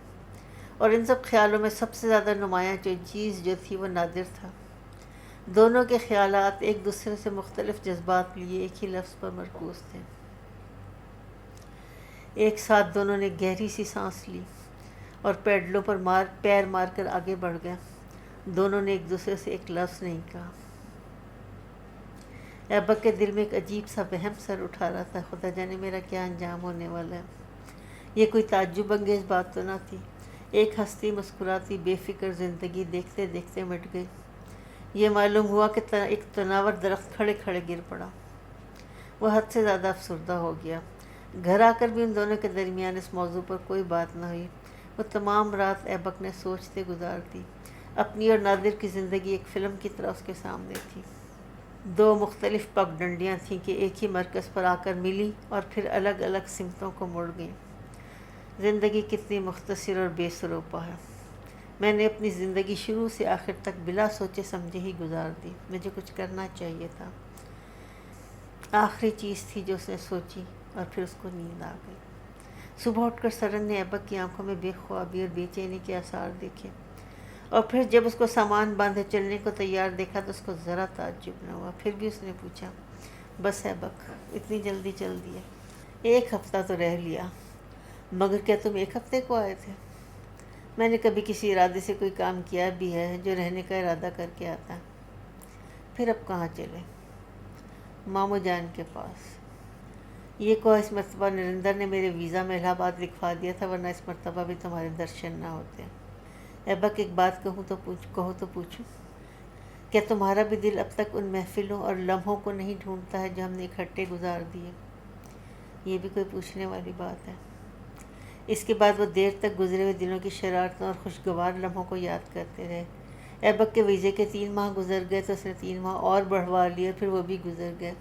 اور ان سب خیالوں میں سب سے زیادہ نمایاں چیز جو تھی وہ نادر تھا۔ دونوں کے خیالات ایک دوسرے سے مختلف جذبات لیے ایک ہی لفظ پر مرکوز تھے۔ ایک ساتھ دونوں نے گہری سی سانس لی اور پیڈلوں پر پیر مار کر آگے بڑھ گئے۔ دونوں نے ایک دوسرے سے ایک لفظ نہیں کہا۔ ایبک کے دل میں ایک عجیب سا وہم سر اٹھا رہا تھا، خدا جانے میرا کیا انجام ہونے والا ہے۔ یہ کوئی تعجب انگیز بات تو نہ تھی۔ ایک ہستی مسکراتی بے فکر زندگی دیکھتے دیکھتے مٹ گئی۔ یہ معلوم ہوا کہ ایک تناور درخت کھڑے کھڑے گر پڑا۔ وہ حد سے زیادہ افسردہ ہو گیا۔ گھر آ کر بھی ان دونوں کے درمیان اس موضوع پر کوئی بات نہ ہوئی۔ وہ تمام رات ایبک نے سوچتے گزار دی۔ اپنی اور نادر کی زندگی ایک فلم کی طرح اس کے سامنے تھی۔ 2 مختلف پگ ڈنڈیاں تھیں کہ ایک ہی مرکز پر آ کر ملی اور پھر الگ الگ سمتوں کو مڑ گئیں۔ زندگی کتنی مختصر اور بے سروپا ہے۔ میں نے اپنی زندگی شروع سے آخر تک بلا سوچے سمجھے ہی گزار دی۔ مجھے کچھ کرنا چاہیے تھا۔ آخری چیز تھی جو اس نے سوچی، اور پھر اس کو نیند آ گئی۔ صبح اٹھ کر سرن نے ایبک کی آنکھوں میں بے خوابی اور بے چینی کے آثار دیکھے، اور پھر جب اس کو سامان باندھے چلنے کو تیار دیکھا تو اس کو ذرا تعجب نہ ہوا۔ پھر بھی اس نے پوچھا، بس ایبک اتنی جلدی چل دیے؟ 1 ہفتہ تو رہ لیا۔ مگر کیا تم 1 ہفتے کو آئے تھے؟ میں نے کبھی کسی ارادے سے کوئی کام کیا بھی ہے جو رہنے کا ارادہ کر کے آتا ہے؟ پھر اب کہاں چلے؟ ماموں جان کے پاس۔ یہ کہو اس مرتبہ نریندر نے میرے ویزا میں الہ آباد لکھوا دیا تھا، ورنہ اس مرتبہ بھی تمہارے درشن نہ ہوتے۔ ایبک ایک بات کہو تو پوچھوں، کیا تمہارا بھی دل اب تک ان محفلوں اور لمحوں کو نہیں ڈھونڈتا ہے جو ہم نے اکٹھے گزار دیے؟ یہ بھی کوئی پوچھنے والی بات ہے۔ اس کے بعد وہ دیر تک گزرے ہوئے دنوں کی شرارتوں اور خوشگوار لمحوں کو یاد کرتے رہے۔ ایبک کے ویزے کے 3 ماہ گزر گئے تو اس نے 3 ماہ اور بڑھوا لیے، اور پھر وہ بھی گزر گئے۔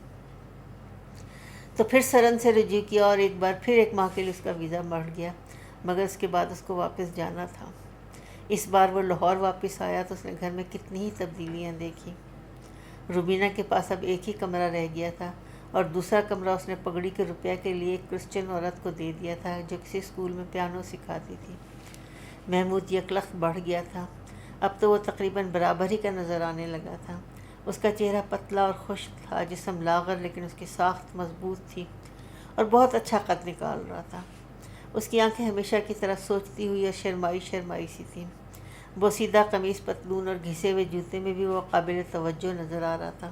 تو پھر سرن سے رجوع کیا اور ایک بار پھر 1 ماہ کے لیے اس کا ویزا بڑھ گیا، مگر اس کے بعد اس کو واپس جانا تھا۔ اس بار وہ لاہور واپس آیا تو اس نے گھر میں کتنی ہی تبدیلیاں دیکھی۔ روبینہ کے پاس اب ایک ہی کمرہ رہ گیا تھا اور دوسرا کمرہ اس نے پگڑی کے روپیہ کے لیے ایک کرسچن عورت کو دے دیا تھا جو کسی اسکول میں پیانو سکھاتی تھی۔ محمود یکلخت بڑھ گیا تھا، اب تو وہ تقریباً برابر ہی کا نظر آنے لگا تھا۔ اس کا چہرہ پتلا اور خشک تھا، جسم لاغر لیکن اس کی ساخت مضبوط تھی اور بہت اچھا قد نکال رہا تھا۔ اس کی آنکھیں ہمیشہ کی طرح سوچتی ہوئی اور شرمائی سی تھیں۔ بوسیدہ قمیص، پتلون اور گھسے ہوئے جوتے میں بھی وہ قابل توجہ نظر آ رہا تھا۔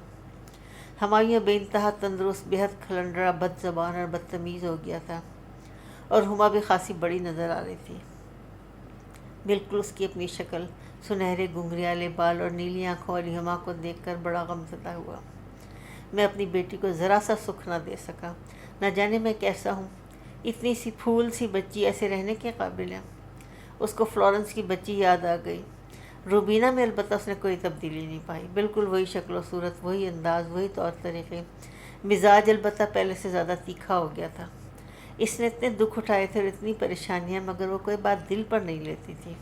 ہمایوں بے انتہا تندرست، بےحد کھلنڈرا، بد زبان اور بدتمیز ہو گیا تھا، اور ہما بھی خاصی بڑی نظر آ رہی تھی، بالکل اس کی اپنی شکل۔ سنہرے گھنگریالے بال اور نیلی آنکھوں والی ہما کو دیکھ کر بڑا غمزدہ ہوا۔ میں اپنی بیٹی کو ذرا سا سکھ نہ دے سکا، نہ جانے میں کیسا ہوں۔ اتنی سی پھول سی بچی ایسے رہنے کے قابل ہے۔ اس کو فلورنس کی بچی یاد آ گئی۔ روبینہ میں البتہ اس نے کوئی تبدیلی نہیں پائی، بالکل وہی شکل و صورت، وہی انداز، وہی طور طریقے۔ مزاج البتہ پہلے سے زیادہ تیکھا ہو گیا تھا۔ اس نے اتنے دکھ اٹھائے تھے اور اتنی پریشانیاں، مگر وہ کوئی بات دل پر نہیں لیتی تھی۔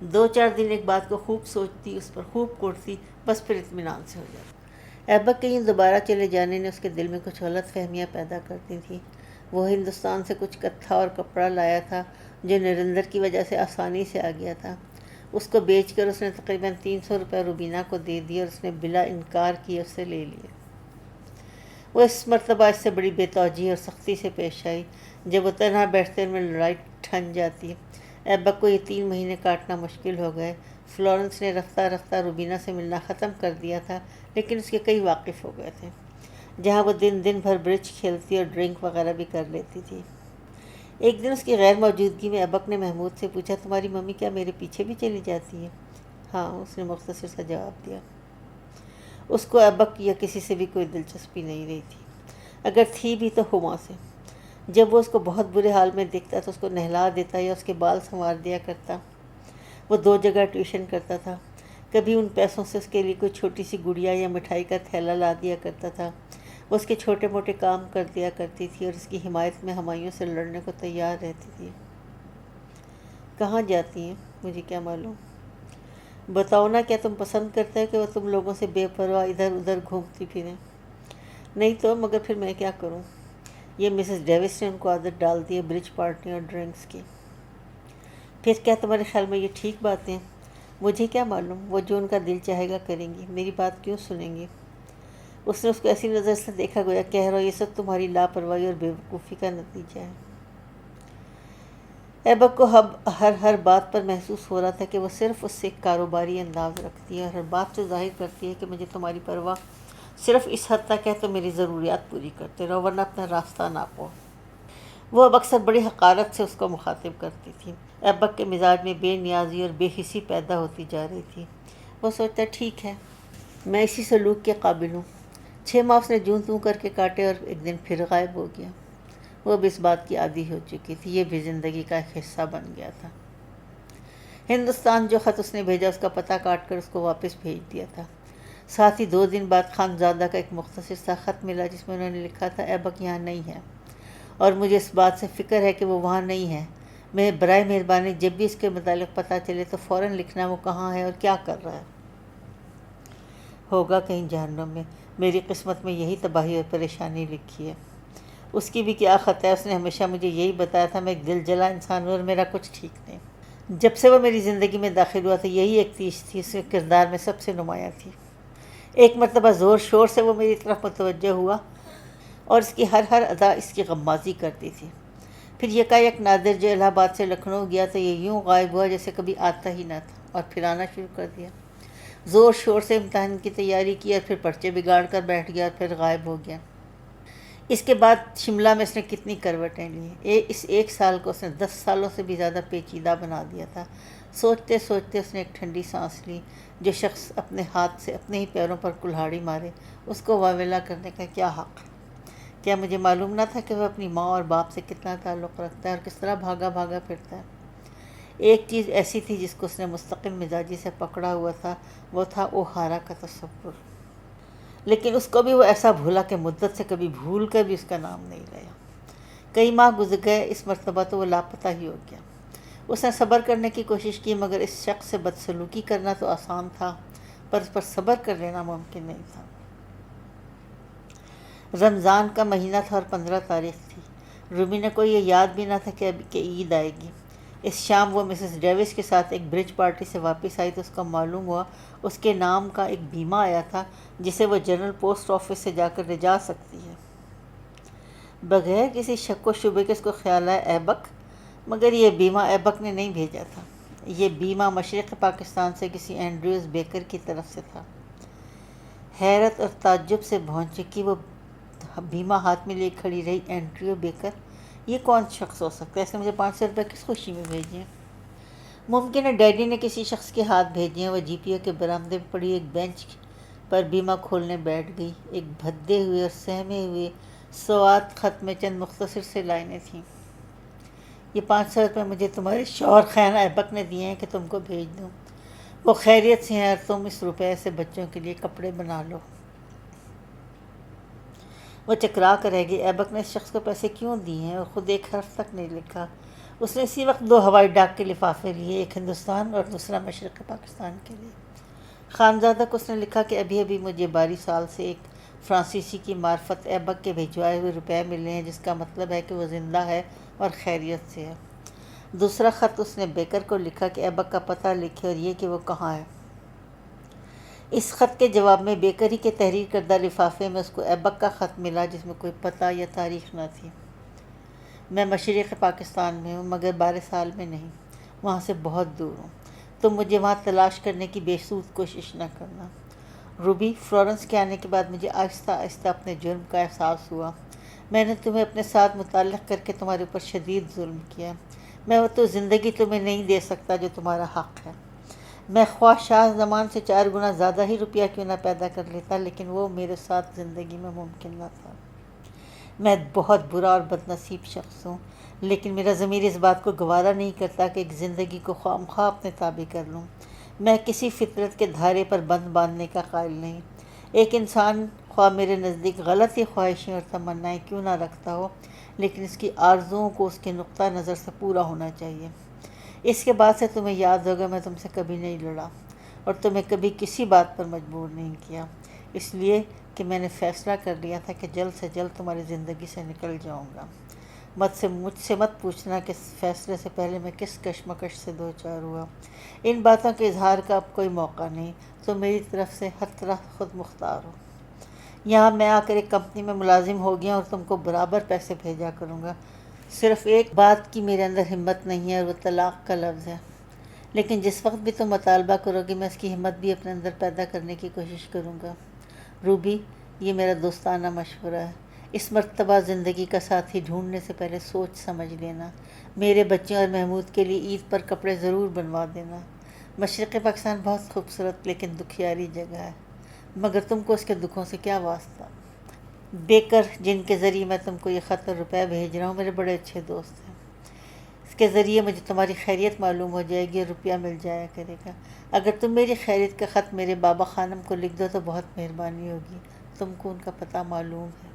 2-4 دن ایک بات کو خوب سوچتی، اس پر خوب کوڑتی، بس پھر اطمینان سے ہو جاتی۔ ایبک کے یوں دوبارہ چلے جانے نے اس کے دل میں کچھ غلط فہمیاں پیدا کر دی تھیں۔ وہ ہندوستان سے کچھ کتھا اور کپڑا لایا تھا جو نریندر کی وجہ سے آسانی سے آ گیا تھا۔ اس کو بیچ کر اس نے تقریباً 300 روپے روبینہ کو دے دیے اور اس نے بلا انکار کیے اس سے لے لیے۔ وہ اس مرتبہ اس سے بڑی بے توجہی اور سختی سے پیش آئی۔ جب وہ تنہا بیٹھتے ان میں لڑائی ٹھن جاتی۔ ایبک کو یہ 3 مہینے کاٹنا مشکل ہو گئے۔ فلورنس نے رفتہ رفتہ روبینہ سے ملنا ختم کر دیا تھا، لیکن اس کے کئی واقف ہو گئے تھے، جہاں وہ دن بھر برج کھیلتی اور ڈرنک وغیرہ بھی کر لیتی تھی۔ ایک دن اس کی غیر موجودگی میں ایبک نے محمود سے پوچھا، تمہاری ممی کیا میرے پیچھے بھی چلی جاتی ہے؟ ہاں، اس نے مختصر سا جواب دیا۔ اس کو ایبک یا کسی سے بھی کوئی دلچسپی نہیں رہی تھی، اگر تھی بھی تو ہما سے۔ جب وہ اس کو بہت برے حال میں دیکھتا تو اس کو نہلا دیتا یا اس کے بال سنوار دیا کرتا۔ وہ 2 جگہ ٹیوشن کرتا تھا، کبھی ان پیسوں سے اس کے لیے کوئی چھوٹی سی گڑیا یا مٹھائی کا تھیلا لا دیا کرتا تھا۔ وہ اس کے چھوٹے موٹے کام کر دیا کرتی تھی اور اس کی حمایت میں ہمایوں سے لڑنے کو تیار رہتی تھی۔ کہاں جاتی ہیں مجھے کیا معلوم؟ بتاؤ نا، کیا تم پسند کرتے ہو کہ وہ تم لوگوں سے بے پرواہ ادھر ادھر گھومتی پھریں؟ نہیں تو، مگر پھر میں کیا کروں؟ یہ مسز ڈیوس نے ان کو عادت ڈال دی ہے برج پارٹی اور ڈرنکس کی۔ پھر کیا تمہارے خیال میں یہ ٹھیک باتیں ہیں؟ مجھے کیا معلوم، وہ جو ان کا دل چاہے گا کریں گی، میری بات کیوں سنیں گی؟ اس نے اس کو ایسی نظر سے دیکھا گویا کہہ رہا یہ سب تمہاری لاپرواہی اور بیوقوفی کا نتیجہ ہے۔ ایبک کو اب ہر بات پر محسوس ہو رہا تھا کہ وہ صرف اس سے ایک کاروباری انداز رکھتی ہے اور ہر بات سے ظاہر کرتی ہے کہ مجھے تمہاری پرواہ صرف اس حد تک ہے تو میری ضروریات پوری کرتے رہو، ورنہ اپنا راستہ ناپو۔ وہ اب اکثر بڑی حقارت سے اس کو مخاطب کرتی تھی۔ ایبک کے مزاج میں بے نیازی اور بے حسی پیدا ہوتی جا رہی تھی۔ وہ سوچتا ٹھیک ہے، میں اسی سلوک کے قابل ہوں۔ 6 ماہ اس نے جوں توں کر کے کاٹے اور ایک دن پھر غائب ہو گیا۔ وہ اب اس بات کی عادی ہو چکی تھی، یہ بھی زندگی کا ایک حصہ بن گیا تھا۔ ہندوستان جو خط اس نے بھیجا اس کا پتہ کاٹ کر اس کو واپس بھیج دیا تھا۔ ساتھ ہی 2 دن بعد خانزادہ کا ایک مختصر سا خط ملا جس میں انہوں نے لکھا تھا، ایبک یہاں نہیں ہے اور مجھے اس بات سے فکر ہے کہ وہ وہاں نہیں ہے۔ میں برائے مہربانی جب بھی اس کے متعلق پتہ چلے تو فوراً لکھنا وہ کہاں ہے اور کیا کر رہا ہے۔ ہوگا کہیں جہنم میں، میری قسمت میں یہی تباہی اور پریشانی لکھی ہے۔ اس کی بھی کیا خط ہے، اس نے ہمیشہ مجھے یہی بتایا تھا میں ایک دل جلا انسان ہوں اور میرا کچھ ٹھیک نہیں۔ جب سے وہ میری زندگی میں داخل ہوا تھا یہی ایک چیز تھی اس کے کردار میں سب سے نمایاں تھی۔ ایک مرتبہ زور شور سے وہ میری طرف متوجہ ہوا اور اس کی ہر ادا اس کی غمازی کرتی تھی۔ پھر یکایک نادر جو الہ آباد سے لکھنؤ گیا تو یہ یوں غائب ہوا جیسے کبھی آتا ہی نہ تھا، اور پھر آنا شروع کر دیا۔ زور شور سے امتحان کی تیاری کی اور پھر پرچے بگاڑ کر بیٹھ گیا اور پھر غائب ہو گیا۔ اس کے بعد شملہ میں اس نے کتنی کروٹیں لی۔ اس 1 سال کو اس نے 10 سالوں سے بھی زیادہ پیچیدہ بنا دیا تھا۔ سوچتے سوچتے اس نے ایک ٹھنڈی سانس لی۔ جو شخص اپنے ہاتھ سے اپنے ہی پیروں پر کلہاڑی مارے اس کو واویلا کرنے کا کیا حق؟ کیا مجھے معلوم نہ تھا کہ وہ اپنی ماں اور باپ سے کتنا تعلق رکھتا ہے اور کس طرح بھاگا بھاگا پھرتا ہے؟ ایک چیز ایسی تھی جس کو اس نے مستقل مزاجی سے پکڑا ہوا تھا، وہ تھا اوہارا کا تصور۔ لیکن اس کو بھی وہ ایسا بھولا کہ مدت سے کبھی بھول کر بھی اس کا نام نہیں لیا۔ کئی ماہ گزر گئے، اس مرتبہ تو وہ لاپتہ ہی ہو گیا۔ اس نے صبر کرنے کی کوشش کی مگر اس شخص سے بدسلوکی کرنا تو آسان تھا، پر اس پر صبر کر لینا ممکن نہیں تھا۔ رمضان کا مہینہ تھا اور 15 تاریخ تھی۔ روبی نے کو یہ یاد بھی نہ تھا کہ عید آئے گی۔ اس شام وہ مسز ڈیوس کے ساتھ ایک برج پارٹی سے واپس آئی تو اس کو معلوم ہوا اس کے نام کا ایک بیمہ آیا تھا جسے وہ جنرل پوسٹ آفس سے جا کر لے جا سکتی ہے۔ بغیر کسی شک و شبے کے اس کو خیال آیا ایبک، مگر یہ بیمہ ایبک نے نہیں بھیجا تھا۔ یہ بیمہ مشرق پاکستان سے کسی اینڈریوز بیکر کی طرف سے تھا۔ حیرت اور تعجب سے بھون چکی وہ بیمہ ہاتھ میں لے کھڑی رہی۔ اینڈریو بیکر، یہ کون شخص ہو سکتا ہے؟ اس نے مجھے 500 روپے کس خوشی میں بھیجے ہیں؟ ممکن ہے ڈیڈی نے کسی شخص کے ہاتھ بھیجے ہیں۔ وہ جی پی او کے برآمدے میں پڑی ایک بینچ پر بیمہ کھولنے بیٹھ گئی۔ ایک بھدے ہوئے اور سہمے ہوئے سوات خط میں چند مختصر سے لائنیں تھیں۔ یہ 500 روپے مجھے تمہارے شوہر خیانہ ایبک نے دیے ہیں کہ تم کو بھیج دوں۔ وہ خیریت سے ہیں اور تم اس روپے سے بچوں کے لیے کپڑے بنا لو۔ وہ چکرا کر رہ گئی۔ ایبک نے اس شخص کو پیسے کیوں دیے ہیں؟ اور خود ایک حرف تک نہیں لکھا۔ اس نے اسی وقت 2 ہوائی ڈاک کے لفافے لیے، ایک ہندوستان اور دوسرا مشرق پاکستان کے لیے۔ خانزادہ کو اس نے لکھا کہ ابھی ابھی مجھے 12 سال سے ایک فرانسیسی کی معرفت ایبک کے بھجوائے ہوئے روپے ملے ہیں، جس کا مطلب ہے کہ وہ زندہ ہے اور خیریت سے ہے۔ دوسرا خط اس نے بیکر کو لکھا کہ ایبک کا پتہ لکھے اور یہ کہ وہ کہاں ہے۔ اس خط کے جواب میں بیکر ہی کے تحریر کردہ لفافے میں اس کو ایبک کا خط ملا، جس میں کوئی پتہ یا تاریخ نہ تھی۔ میں مشرق پاکستان میں ہوں، مگر 12 سال میں نہیں، وہاں سے بہت دور ہوں۔ تم مجھے وہاں تلاش کرنے کی بے سود کوشش نہ کرنا۔ روبی، فلورنس کے آنے کے بعد مجھے آہستہ آہستہ اپنے جرم کا احساس ہوا۔ میں نے تمہیں اپنے ساتھ متعلق کر کے تمہارے اوپر شدید ظلم کیا۔ میں وہ تو زندگی تمہیں نہیں دے سکتا جو تمہارا حق ہے۔ میں خواہ شاہ زمان سے 4 گنا زیادہ ہی روپیہ کیوں نہ پیدا کر لیتا، لیکن وہ میرے ساتھ زندگی میں ممکن نہ تھا۔ میں بہت برا اور بد نصیب شخص ہوں، لیکن میرا ضمیر اس بات کو گوارا نہیں کرتا کہ ایک زندگی کو خواہ اپنے تابع کر لوں۔ میں کسی فطرت کے دھارے پر بند باندھنے کا قائل نہیں۔ ایک انسان خواہ میرے نزدیک غلط ہی خواہشیں اور تمنائیں کیوں نہ رکھتا ہو، لیکن اس کی آرزوؤں کو اس کے نقطہ نظر سے پورا ہونا چاہیے۔ اس کے بعد سے تمہیں یاد ہوگا میں تم سے کبھی نہیں لڑا اور تمہیں کبھی کسی بات پر مجبور نہیں کیا، اس لیے کہ میں نے فیصلہ کر لیا تھا کہ جلد سے جلد تمہاری زندگی سے نکل جاؤں گا۔ مجھ سے مت پوچھنا کہ اس فیصلے سے پہلے میں کس کشمکش سے دوچار ہوا۔ ان باتوں کے اظہار کا اب کوئی موقع نہیں، تم میری طرف سے ہر طرح خود مختار ہو۔ یہاں میں آ کر ایک کمپنی میں ملازم ہو گیا اور تم کو برابر پیسے بھیجا کروں گا۔ صرف ایک بات کی میرے اندر ہمت نہیں ہے اور وہ طلاق کا لفظ ہے، لیکن جس وقت بھی تم مطالبہ کرو گی میں اس کی ہمت بھی اپنے اندر پیدا کرنے کی کوشش کروں گا۔ روبی، یہ میرا دوستانہ مشورہ ہے۔ اس مرتبہ زندگی کا ساتھی ڈھونڈنے سے پہلے سوچ سمجھ لینا۔ میرے بچوں اور محمود کے لیے عید پر کپڑے ضرور بنوا دینا۔ مشرق پاکستان بہت خوبصورت لیکن دکھیاری جگہ ہے، مگر تم کو اس کے دکھوں سے کیا واسطہ؟ بیکر، جن کے ذریعے میں تم کو یہ خط اور روپے بھیج رہا ہوں، میرے بڑے اچھے دوست ہیں۔ اس کے ذریعے مجھے تمہاری خیریت معلوم ہو جائے گی اور روپیہ مل جایا کرے گا۔ اگر تم میری خیریت کا خط میرے بابا خانم کو لکھ دو تو بہت مہربانی ہوگی۔ تم کو ان کا پتہ معلوم ہے۔